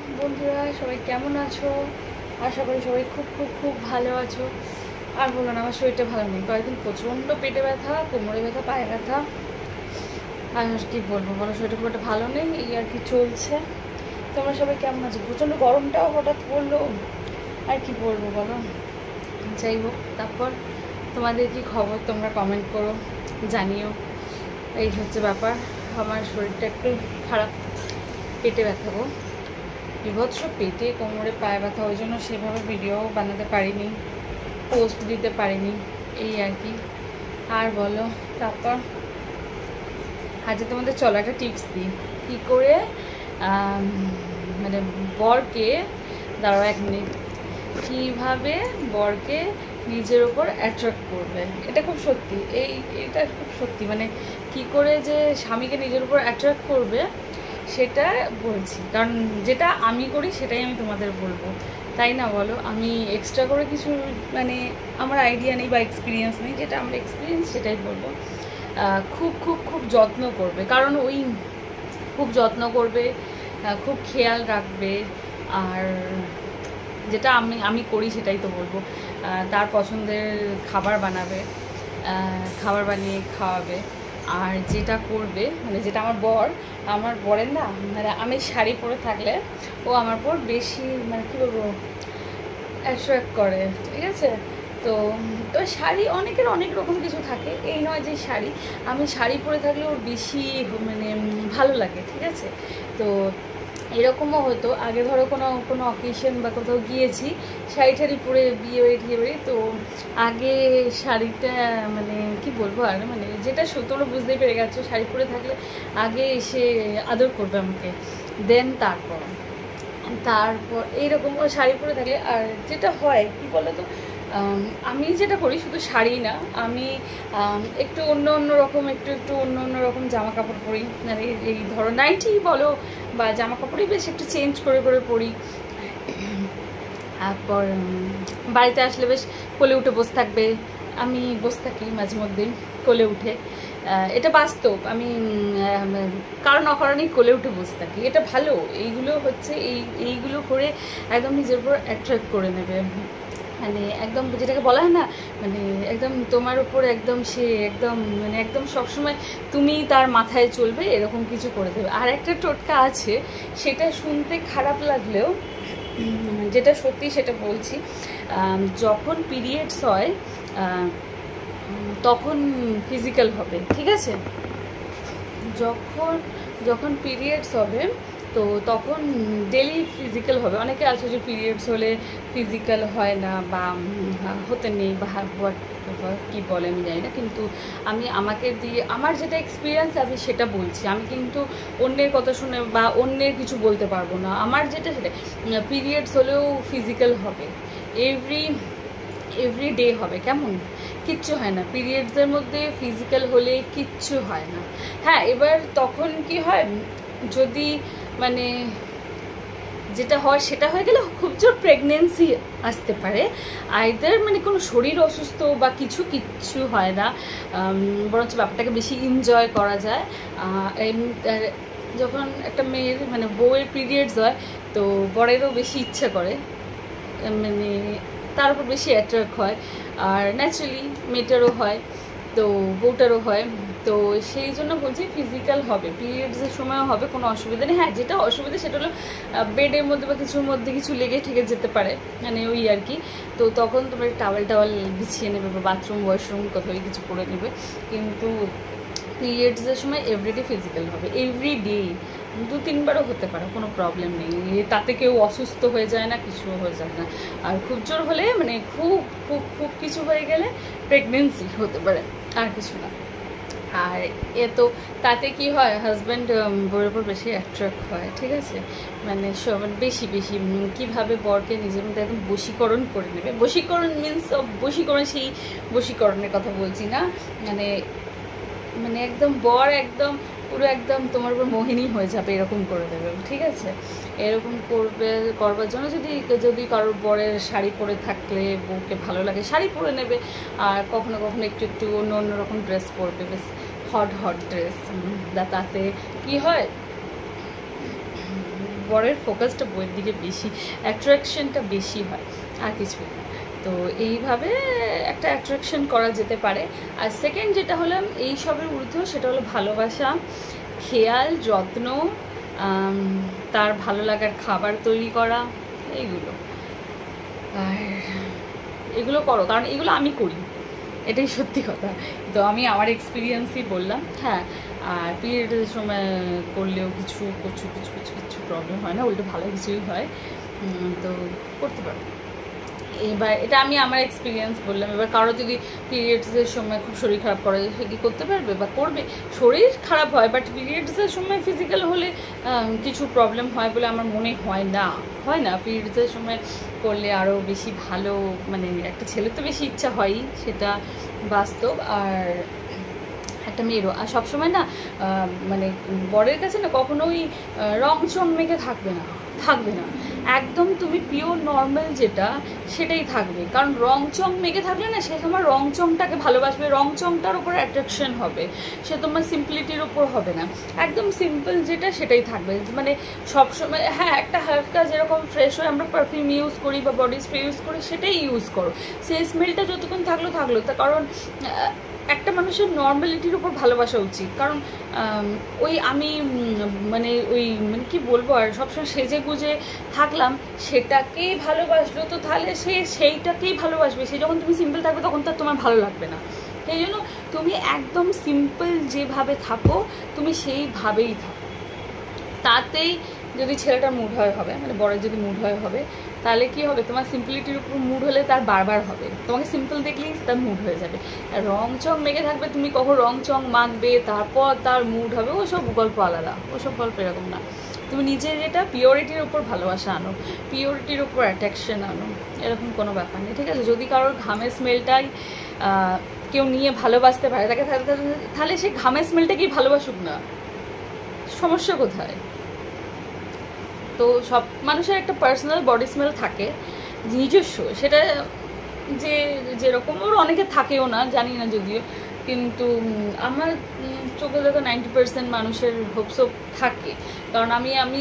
বন্ধুরা, সবাই কেমন আছো? আশা করি সবাই খুব খুব খুব ভালো আছো। আর বলো না, আমার শরীরটা ভালো নেই। কয়েকদিন প্রচণ্ড পেটে ব্যথা, কোমরে ব্যথা, পায়ে ব্যথা। আর কী বলবো বলো, শরীরটা খুব একটা ভালো নেই, এই আর কি চলছে। তোমরা সবাই কেমন আছো? প্রচণ্ড গরমটাও হঠাৎ পড়লো, আর কি বলবো বলো। যাই হোক, তারপর তোমাদের কি খবর তোমরা কমেন্ট করো, জানিও। এই হচ্ছে ব্যাপার, আমার শরীরটা একটু খারাপ, পেটে ব্যথা গো, বিভৎস পেটে কোমরে পায়ে ব্যথা। ওই জন্য সেভাবে ভিডিও বানাতে পারিনি, পোস্ট দিতে পারিনি, এই আর কি। আর বলো, তারপর আজকে তোমাদের চলো একটা টিপস দিই, কী করে মানে বরকে, দাঁড়াও 1 মিনিট, কীভাবে বরকে নিজের ওপর অ্যাট্রাক্ট করবে। এটা খুব সত্যি, এটা খুব সত্যি, মানে কি করে যে স্বামীকে নিজের উপর অ্যাট্রাক্ট করবে সেটা বলছি। কারণ যেটা আমি করি সেটাই আমি তোমাদের বলবো, তাই না বলো? আমি এক্সট্রা করে কিছু, মানে আমার আইডিয়া নেই বা এক্সপিরিয়েন্স নেই, যেটা আমার এক্সপিরিয়েন্স সেটাই বলবো। খুব খুব খুব যত্ন করবে, কারণ ওই খুব যত্ন করবে, খুব খেয়াল রাখবে। আর যেটা আমি করি সেটাই তো বলবো। তার পছন্দের খাবার বানাবে, খাবার বানিয়ে খাওয়াবে। আর যেটা করবে, মানে যেটা আমার বরের না, মানে আমি শাড়ি পরে থাকলে ও আমার পর বেশি, মানে কী বলবো, অ্যাট্রাক্ট করে, ঠিক আছে? তো শাড়ি অনেকের অনেক রকম কিছু থাকে, এই নয় যে শাড়ি, আমি শাড়ি পরে থাকলে ওর বেশি মানে ভালো লাগে, ঠিক আছে? তো এরকমও হতো আগে, ধরো কোনো অকেশন বা কোথাও গিয়েছি, শাড়ি ঠাড়ি পরে বিয়ে বাড়ি, তো আগে শাড়িটা, মানে কি বলবো, আর মানে যেটা তোমরা বুঝতেই পেরে গেছো, শাড়ি পরে থাকলে আগে এসে আদর করবে আমাকে, দেন তারপর এইরকম শাড়ি পরে থাকলে। আর যেটা হয় কি বলো তো, আমি যেটা করি শুধু শাড়ি না, আমি একটু অন্য রকম অন্য রকম জামা কাপড় পরি, মানে এই ধরো নাইটি বলো বা জামা কাপড়ই বেশ একটু চেঞ্জ করে পরি। তারপর বাড়িতে আসলে বেশ কোলে উঠে বসে থাকবে, আমি বসে থাকি মাঝে মধ্যে কোলে উঠে, এটা বাস্তব। আমি কারণ অকারণেই কোলে উঠে বসে থাকি, এটা ভালো। এইগুলো হচ্ছে এইগুলো করে একদম নিজের উপর অ্যাট্রাক্ট করে নেবে, মানে একদম যেটাকে বলা হয় না, মানে একদম তোমার উপর একদম সে একদম, মানে একদম সবসময় তুমি তার মাথায় চলবে, এরকম কিছু করে দেবে। আর একটা টোটকা আছে, সেটা শুনতে খারাপ লাগলেও যেটা সত্যি সেটা বলছি। যখন পিরিয়ডস হয় তখন ফিজিক্যাল হবে, ঠিক আছে? যখন পিরিয়ডস হবে তো তখন ডেলি ফিজিক্যাল হবে। অনেকে আছে যে পিরিয়ডস হলে ফিজিক্যাল হয় না বা হতে নেই বা কী বলে আমি জানি না, কিন্তু আমাকে দিয়ে আমার যেটা এক্সপিরিয়েন্স আমি সেটা বলছি। আমি কিন্তু অন্যের কথা শুনে বা অন্যের কিছু বলতে পারবো না। আমার যেটা সেটা, পিরিয়ডস হলেও ফিজিক্যাল হবে, এভরি ডে হবে। কেমন? কিচ্ছু হয় না পিরিয়ডসের মধ্যে ফিজিক্যাল হলে, কিচ্ছু হয় না। হ্যাঁ, এবার তখন কি হয়, যদি মানে যেটা হয় সেটা হয়ে গেলে খুব জোর প্রেগনেন্সি আসতে পারে, আইদার মানে কোনো শরীর অসুস্থ বা কিচ্ছু হয় না, বরঞ্চ ব্যাপারটাকে বেশি এনজয় করা যায়। যখন একটা মেয়ের, মানে বউয়ের পিরিয়ডস হয়, তো বরেরও বেশি ইচ্ছা করে, মানে তার উপর বেশি অ্যাট্রাক্ট হয়। আর ন্যাচারালি মেয়েটারও হয়, তো বউটারও হয়। তো সেই জন্য বলছি ফিজিক্যাল হবে, পিরিয়ডসের সময়ও হবে, কোনো অসুবিধা নেই। হ্যাঁ, যেটা অসুবিধা সেটা হলো বেডের মধ্যে বা কিছুর মধ্যে কিছু লেগে ঠেকে যেতে পারে, মানে ওই আর কি। তো তখন তোমার টাওয়াল বিছিয়ে নেবে বা বাথরুম ওয়াশরুম কোথাও কিছু করে নেবে। কিন্তু পিরিয়ডসের সময় এভরিডে ফিজিক্যাল হবে, এভরিডে 2-3 বারও হতে পারে, কোনো প্রবলেম নেই, তাতে কেউ অসুস্থ হয়ে যায় না, কিছু হয়ে যায় না। আর খুব জোর হলে, মানে খুব খুব খুব কিছু হয়ে গেলে প্রেগনেন্সি হতে পারে, আর কিছু না। আর তো তাতে কি হয়, হাজব্যান্ড বউয়ের উপর বেশি অ্যাট্রাক্ট হয়, ঠিক আছে? মানে বেশি কীভাবে বরকে নিজের মধ্যে একদম বশীকরণ করে নেবে। বশীকরণ মিনস সেই বশীকরণের কথা বলছি না, মানে একদম বর একদম পুরো একদম তোমার উপর মোহিনী হয়ে যাবে, এরকম করে দেবে, ঠিক আছে? এরকম করবার জন্য যদি কারোর বরের শাড়ি পরে থাকলে বউকে ভালো লাগে, শাড়ি পরে নেবে। আর কখনো একটু অন্য রকম ড্রেস পরবে, বেশ হট ড্রেস। তাতে কি হয়, বরের ফোকাসটা বইয়ের দিকে বেশি, অ্যাট্রাকশনটা বেশি হয়, আর কিছুই না। তো এইভাবে একটা অ্যাট্রাকশন করা যেতে পারে। আর সেকেন্ড যেটা হলো এইসবের ঊর্ধ্ব, সেটা হলো ভালোবাসা, খেয়াল, যত্ন, তার ভালো লাগার খাবার তৈরি করা, এইগুলো। আর এগুলো করো, কারণ এগুলো আমি করি, এটাই সত্যি কথা। তো আমি আমার এক্সপিরিয়েন্সই বললাম। হ্যাঁ, আর পিরিয়ডের সময় করলেও কিছু প্রবলেম হয় না, উল্টো ভালো কিছুই হয়। তো করতে পারো। এবার এটা আমি আমার এক্সপিরিয়েন্স বললাম। এবার কারো যদি পিরিয়ডসের সময় খুব শরীর খারাপ করে, সে কি করতে পারবে বা করবে? শরীর খারাপ হয়, বাট পিরিয়ডসের সময় ফিজিক্যাল হলে কিছু প্রবলেম হয় বলে আমার মনে হয় না। পিরিয়ডসের সময় করলে আরও বেশি ভালো, মানে একটা ছেলের তো বেশি ইচ্ছা হয়ই, সেটা বাস্তব। আর একটা মেয়েরও। আর সবসময় না মানে বরের কাছে না কখনোই রং চং মেখে থাকবে না, একদম তুমি পিওর নর্মাল যেটা সেটাই থাকবে। কারণ রং চং মেখে থাকলে না সে তোমার রং চংটাকে ভালোবাসবে, রং চংটার উপর অ্যাট্রাকশন হবে, সে তোমার সিম্পলিটির উপর হবে না। একদম সিম্পল যেটা সেটাই থাকবে। মানে সবসময় হ্যাঁ, একটা হালকা যেরকম ফ্রেশ হয়ে আমরা পারফিউম ইউজ করি বা বডি স্প্রে ইউজ করি, সেটাই ইউজ করো। সেই স্মেলটা যতক্ষণ থাকলো তা, কারণ একটা মানুষের নর্মালিটির উপর ভালোবাসা উচিত। কারণ ওই আমি মানে কি বলবো, আর সবসময় সেজে গুজে থাকলাম, সেটাকেই ভালোবাসলো, তো তাহলে সেইটাকেই ভালোবাসবে। সে যখন তুমি সিম্পল থাকবে তখন তার তোমার ভালো লাগবে না। সেই জন্য তুমি একদম সিম্পল যেভাবে থাকো, তুমি সেইভাবেই থাকো। তাতেই যদি ছেলেটার মুড হবে, মানে বড়ের যদি মুড হবে, তাহলে কি হবে, তোমার সিম্পলিটির উপর মুড হলে তার বারবার হবে। তোমাকে সিম্পল দেখলেই তার মুড হয়ে যাবে। আর রং চং মেখে থাকবে, তুমি কখন রং চং মাখবে তারপর তার মুড হবে, ওসব গল্প আলাদা, ওসব গল্প এরকম না। তুমি নিজের যেটা পিওরিটির উপর ভালোবাসা আনো, পিওরিটির উপর অ্যাট্রাকশন আনো, এরকম কোনো ব্যাপার নেই, ঠিক আছে? যদি কারোর ঘামের স্মেলটাই কেউ নিয়ে ভালোবাসতে পারে তাকে, তাহলে সে ঘামের স্মেলটাকেই ভালোবাসুক না, সমস্যা কোথায়? তো সব মানুষের একটা পার্সোনাল বডি স্মেল থাকে নিজস্ব, সেটা যেরকম ওর অনেকে থাকেও না, জানি না যদিও, কিন্তু আমার চোখে দেখা 90% মানুষের হোপসোপ থাকে। কারণ আমি